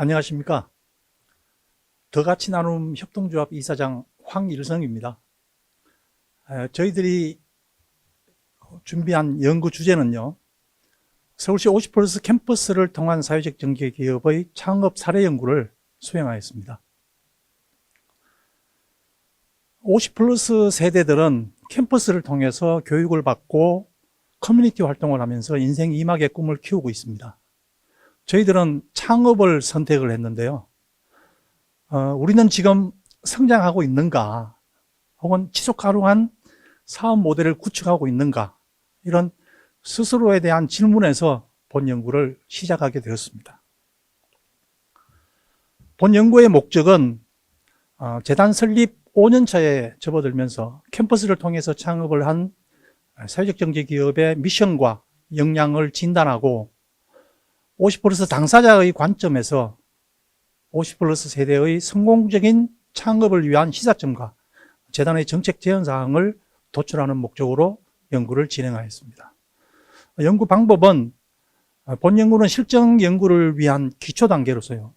안녕하십니까. 더같이 나눔 협동조합 이사장 황일성입니다. 저희들이 준비한 연구 주제는요, 서울시 50플러스 캠퍼스를 통한 사회적 정기기업의 창업 사례 연구를 수행하였습니다. 50플러스 세대들은 캠퍼스를 통해서 교육을 받고 커뮤니티 활동을 하면서 인생 2막의 꿈을 키우고 있습니다. 저희들은 창업을 선택을 했는데요. 우리는 지금 성장하고 있는가, 혹은 지속 가능한 사업 모델을 구축하고 있는가, 이런 스스로에 대한 질문에서 본 연구를 시작하게 되었습니다. 본 연구의 목적은 재단 설립 5년차에 접어들면서 캠퍼스를 통해서 창업을 한 사회적 정치 기업의 미션과 역량을 진단하고 50플러스 당사자의 관점에서 50플러스 세대의 성공적인 창업을 위한 시사점과 재단의 정책 제안 사항을 도출하는 목적으로 연구를 진행하였습니다. 연구 방법은 본 연구는 실증 연구를 위한 기초 단계로서요,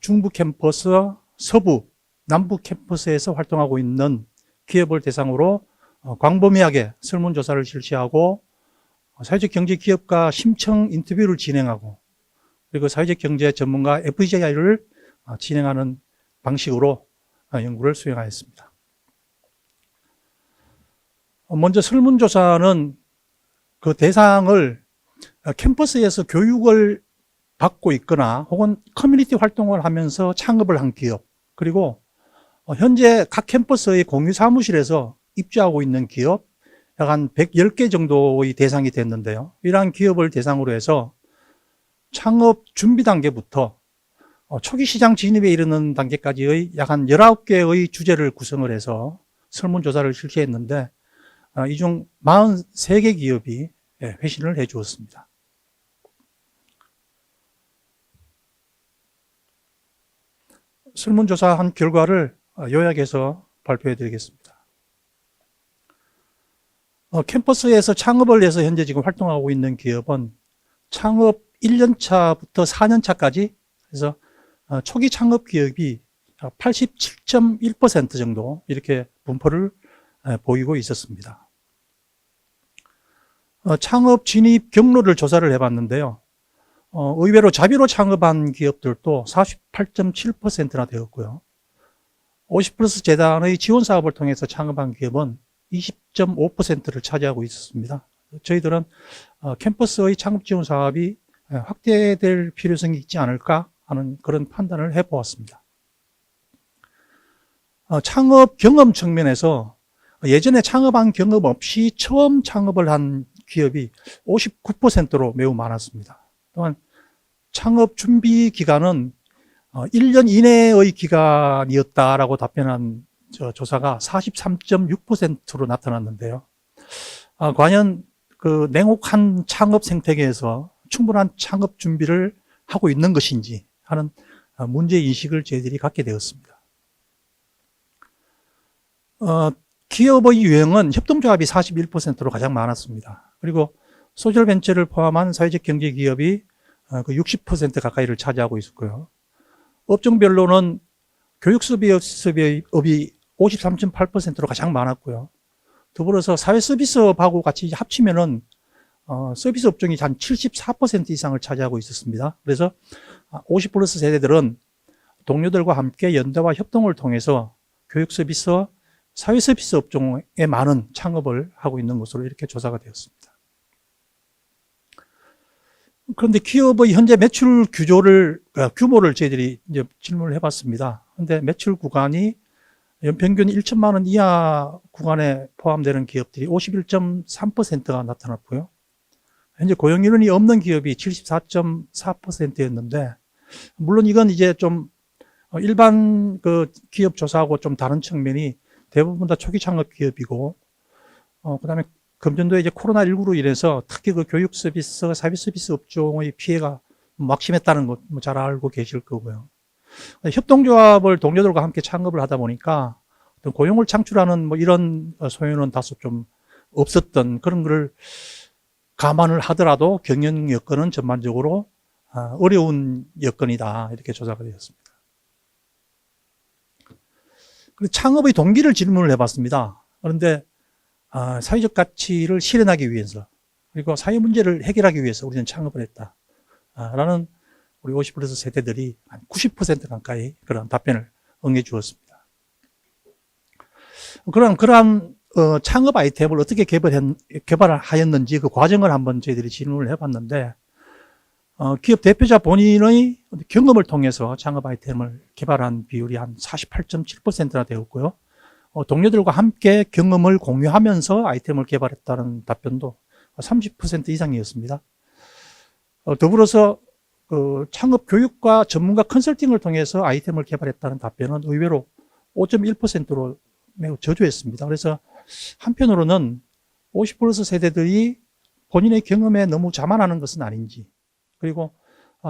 중부 캠퍼스, 서부, 남부 캠퍼스에서 활동하고 있는 기업을 대상으로 광범위하게 설문조사를 실시하고 사회적 경제 기업가 심층 인터뷰를 진행하고, 그리고 사회적 경제 전문가 FGI를 진행하는 방식으로 연구를 수행하였습니다. 먼저 설문조사는 그 대상을 캠퍼스에서 교육을 받고 있거나 혹은 커뮤니티 활동을 하면서 창업을 한 기업, 그리고 현재 각 캠퍼스의 공유 사무실에서 입주하고 있는 기업 약 한 110개 정도의 대상이 됐는데요. 이러한 기업을 대상으로 해서 창업 준비 단계부터 초기 시장 진입에 이르는 단계까지의 약 한 19개의 주제를 구성을 해서 설문조사를 실시했는데, 이 중 43개 기업이 회신을 해 주었습니다. 설문조사한 결과를 요약해서 발표해 드리겠습니다. 캠퍼스에서 창업을 해서 현재 지금 활동하고 있는 기업은 창업 1년차부터 4년차까지 해서 초기 창업 기업이 87.1% 정도 이렇게 분포를 보이고 있었습니다. 창업 진입 경로를 조사를 해봤는데요. 의외로 자비로 창업한 기업들도 48.7%나 되었고요. 50플러스 재단의 지원 사업을 통해서 창업한 기업은 20.5%를 차지하고 있었습니다. 저희들은 캠퍼스의 창업 지원 사업이 확대될 필요성이 있지 않을까 하는 그런 판단을 해보았습니다. 창업 경험 측면에서 예전에 창업한 경험 없이 처음 창업을 한 기업이 59%로 매우 많았습니다. 또한 창업 준비 기간은 1년 이내의 기간이었다라고 답변한 조사가 43.6%로 나타났는데요. 과연 그 냉혹한 창업 생태계에서 충분한 창업 준비를 하고 있는 것인지 하는 문제인식을 저희들이 갖게 되었습니다. 기업의 유형은 협동조합이 41%로 가장 많았습니다. 그리고 소셜벤처를 포함한 사회적 경제기업이 60% 가까이를 차지하고 있었고요. 업종별로는 교육서비스업이 53.8%로 가장 많았고요. 더불어서 사회서비스업하고 같이 합치면은 서비스 업종이 한 74% 이상을 차지하고 있었습니다. 그래서 50플러스 세대들은 동료들과 함께 연대와 협동을 통해서 교육서비스, 사회서비스 업종에 많은 창업을 하고 있는 것으로 이렇게 조사가 되었습니다. 그런데 기업의 현재 매출 규모를 저희들이 이제 질문을 해봤습니다. 그런데 매출 구간이 연평균 1천만 원 이하 구간에 포함되는 기업들이 51.3%가 나타났고요. 현재 고용인원이 없는 기업이 74.4%였는데, 물론 이건 이제 좀 일반 그 기업 조사하고 좀 다른 측면이 대부분 다 초기 창업 기업이고, 그다음에 금년도에 이제 코로나19로 인해서 특히 그 교육 서비스, 사회 서비스 업종의 피해가 막심했다는 것 잘 알고 계실 거고요. 협동조합을 동료들과 함께 창업을 하다 보니까 어떤 고용을 창출하는 뭐 이런 소요는 다소 좀 없었던 그런 거를 감안을 하더라도 경영 여건은 전반적으로 어려운 여건이다. 이렇게 조사가 되었습니다. 그리고 창업의 동기를 질문을 해봤습니다. 그런데 사회적 가치를 실현하기 위해서 그리고 사회 문제를 해결하기 위해서 우리는 창업을 했다. 라는 우리 50 플러스 세대들이 한 90% 가까이 그런 답변을 응해 주었습니다. 그러한 창업 아이템을 어떻게 개발하였는지 그 과정을 한번 저희들이 질문을 해봤는데, 기업 대표자 본인의 경험을 통해서 창업 아이템을 개발한 비율이 한 48.7%나 되었고요. 동료들과 함께 경험을 공유하면서 아이템을 개발했다는 답변도 30% 이상이었습니다. 더불어서 창업 교육과 전문가 컨설팅을 통해서 아이템을 개발했다는 답변은 의외로 5.1%로 매우 저조했습니다. 그래서 한편으로는 50 플러스 세대들이 본인의 경험에 너무 자만하는 것은 아닌지, 그리고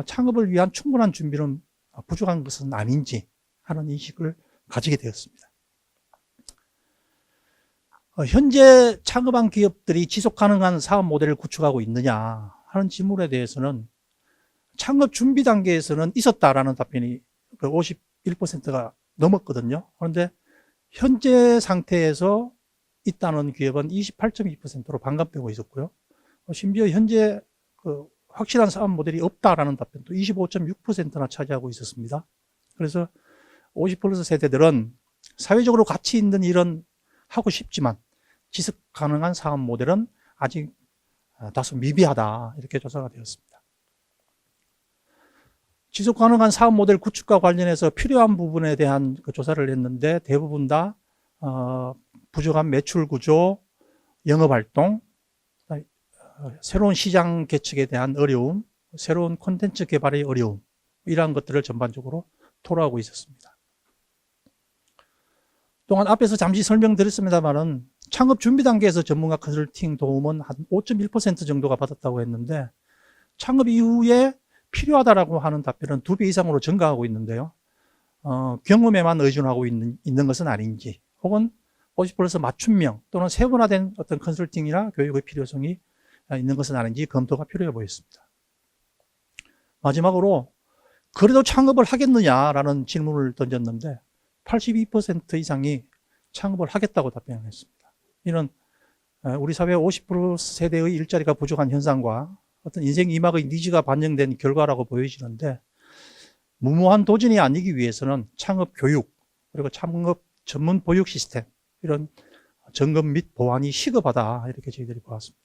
창업을 위한 충분한 준비는 부족한 것은 아닌지 하는 인식을 가지게 되었습니다. 현재 창업한 기업들이 지속 가능한 사업 모델을 구축하고 있느냐 하는 질문에 대해서는 창업 준비 단계에서는 있었다라는 답변이 51%가 넘었거든요. 그런데 현재 상태에서 있다는 기업은 28.2%로 반감되고 있었고요. 심지어 현재 확실한 사업 모델이 없다라는 답변도 25.6%나 차지하고 있었습니다. 그래서 50 플러스 세대들은 사회적으로 가치 있는 일은 하고 싶지만 지속 가능한 사업 모델은 아직 다소 미비하다, 이렇게 조사가 되었습니다. 지속 가능한 사업 모델 구축과 관련해서 필요한 부분에 대한 조사를 했는데 대부분 다 부족한 매출 구조, 영업활동, 새로운 시장 개척에 대한 어려움, 새로운 콘텐츠 개발의 어려움, 이러한 것들을 전반적으로 토로하고 있었습니다. 또한 앞에서 잠시 설명드렸습니다만은 창업 준비 단계에서 전문가 컨설팅 도움은 한 5.1% 정도가 받았다고 했는데, 창업 이후에 필요하다라고 하는 답변은 2배 이상으로 증가하고 있는데요. 경험에만 의존하고 있는 것은 아닌지, 혹은 50 플러스 맞춤형 또는 세분화된 어떤 컨설팅이나 교육의 필요성이 있는 것은 아닌지 검토가 필요해 보였습니다. 마지막으로 그래도 창업을 하겠느냐라는 질문을 던졌는데 82% 이상이 창업을 하겠다고 답변을 했습니다. 이는 우리 사회 50 플러스 세대의 일자리가 부족한 현상과 어떤 인생 이막의 니즈가 반영된 결과라고 보여지는데, 무모한 도전이 아니기 위해서는 창업 교육 그리고 창업 전문 보육 시스템, 이런 점검 및 보완이 시급하다, 이렇게 저희들이 보았습니다.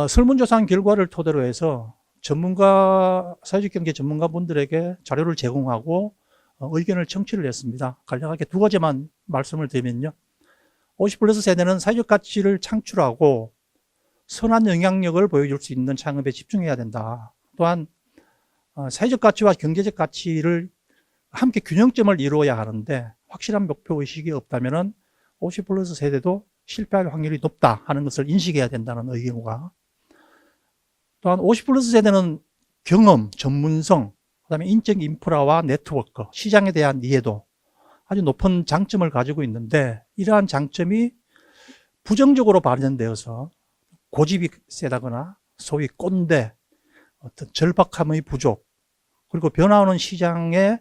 설문조사한 결과를 토대로 해서 사회적 경제 전문가분들에게 자료를 제공하고 의견을 청취를 했습니다. 간략하게 2가지만 말씀을 드리면요. 50 플러스 세대는 사회적 가치를 창출하고 선한 영향력을 보여줄 수 있는 창업에 집중해야 된다. 또한 사회적 가치와 경제적 가치를 함께 균형점을 이루어야 하는데 확실한 목표의식이 없다면 50 플러스 세대도 실패할 확률이 높다 하는 것을 인식해야 된다는 의견과, 또한 50 플러스 세대는 경험, 전문성, 그다음에 인적 인프라와 네트워크, 시장에 대한 이해도 아주 높은 장점을 가지고 있는데, 이러한 장점이 부정적으로 발현되어서 고집이 세다거나 소위 꼰대, 어떤 절박함의 부족, 그리고 변화오는 시장에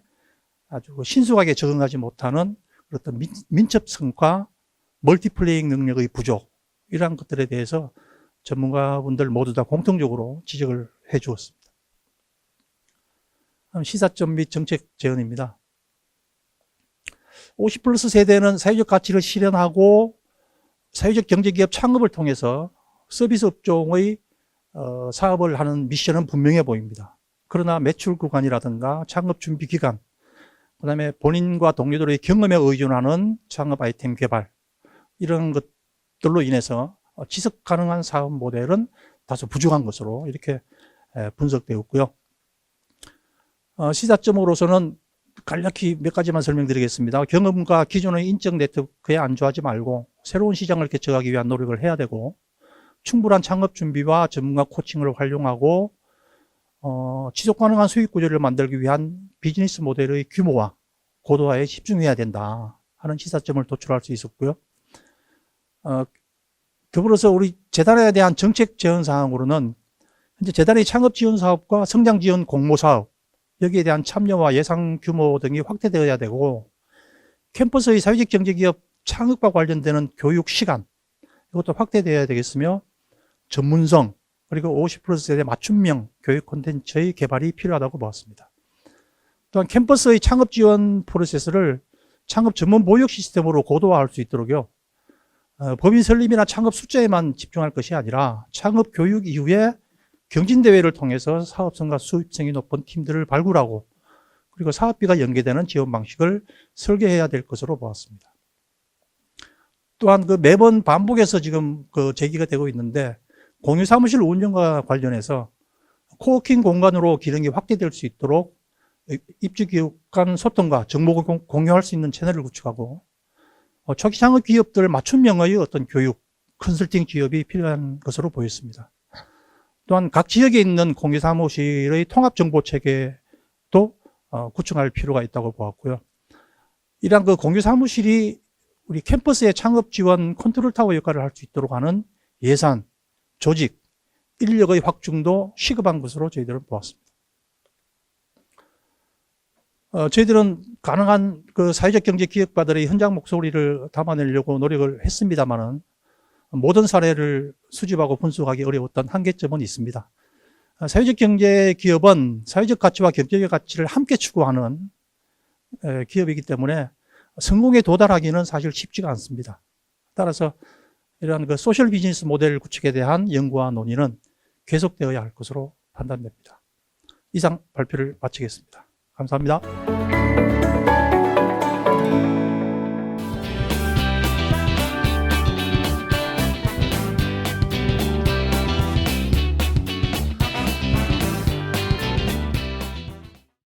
아주 신속하게 적응하지 못하는 어떤 민첩성과 멀티플레이잉 능력의 부족, 이러한 것들에 대해서 전문가분들 모두 다 공통적으로 지적을 해 주었습니다. 시사점 및 정책 제언입니다. 50 플러스 세대는 사회적 가치를 실현하고 사회적 경제기업 창업을 통해서 서비스 업종의 사업을 하는 미션은 분명해 보입니다. 그러나 매출 구간이라든가 창업 준비 기간, 그다음에 본인과 동료들의 경험에 의존하는 창업 아이템 개발, 이런 것들로 인해서 지속 가능한 사업 모델은 다소 부족한 것으로 이렇게 분석되었고요. 시사점으로서는 간략히 몇 가지만 설명드리겠습니다. 경험과 기존의 인적 네트워크에 안주하지 말고 새로운 시장을 개척하기 위한 노력을 해야 되고, 충분한 창업 준비와 전문가 코칭을 활용하고 지속 가능한 수익 구조를 만들기 위한 비즈니스 모델의 규모와 고도화에 집중해야 된다 하는 시사점을 도출할 수 있었고요. 더불어서 우리 재단에 대한 정책 제언 사항으로는 현재 재단의 창업 지원 사업과 성장 지원 공모 사업, 여기에 대한 참여와 예상 규모 등이 확대되어야 되고, 캠퍼스의 사회적 경제기업 창업과 관련되는 교육 시간, 이것도 확대되어야 되겠으며, 전문성, 그리고 50%세대 맞춤형 교육 콘텐츠의 개발이 필요하다고 보았습니다. 또한 캠퍼스의 창업 지원 프로세스를 창업 전문 보육 시스템으로 고도화할 수 있도록요, 법인 설립이나 창업 숫자에만 집중할 것이 아니라 창업 교육 이후에 경진대회를 통해서 사업성과 수입성이 높은 팀들을 발굴하고, 그리고 사업비가 연계되는 지원 방식을 설계해야 될 것으로 보았습니다. 또한 매번 반복해서 지금 제기가 되고 있는데, 공유 사무실 운영과 관련해서 코워킹 공간으로 기능이 확대될 수 있도록 입주 기업 간 소통과 정보를 공유할 수 있는 채널을 구축하고, 초기 창업 기업들 맞춤형의 어떤 교육, 컨설팅 기업이 필요한 것으로 보였습니다. 또한 각 지역에 있는 공유 사무실의 통합 정보 체계도 구축할 필요가 있다고 보았고요. 이러한 공유 사무실이 우리 캠퍼스의 창업 지원 컨트롤 타워 역할을 할 수 있도록 하는 예산, 조직, 인력의 확충도 시급한 것으로 저희들은 보았습니다. 저희들은 가능한 사회적 경제 기업가들의 현장 목소리를 담아내려고 노력을 했습니다만은, 모든 사례를 수집하고 분석하기 어려웠던 한계점은 있습니다. 사회적 경제 기업은 사회적 가치와 경제적 가치를 함께 추구하는 기업이기 때문에 성공에 도달하기는 사실 쉽지가 않습니다. 따라서 이러한 소셜 비즈니스 모델 구축에 대한 연구와 논의는 계속되어야 할 것으로 판단됩니다. 이상 발표를 마치겠습니다. 감사합니다.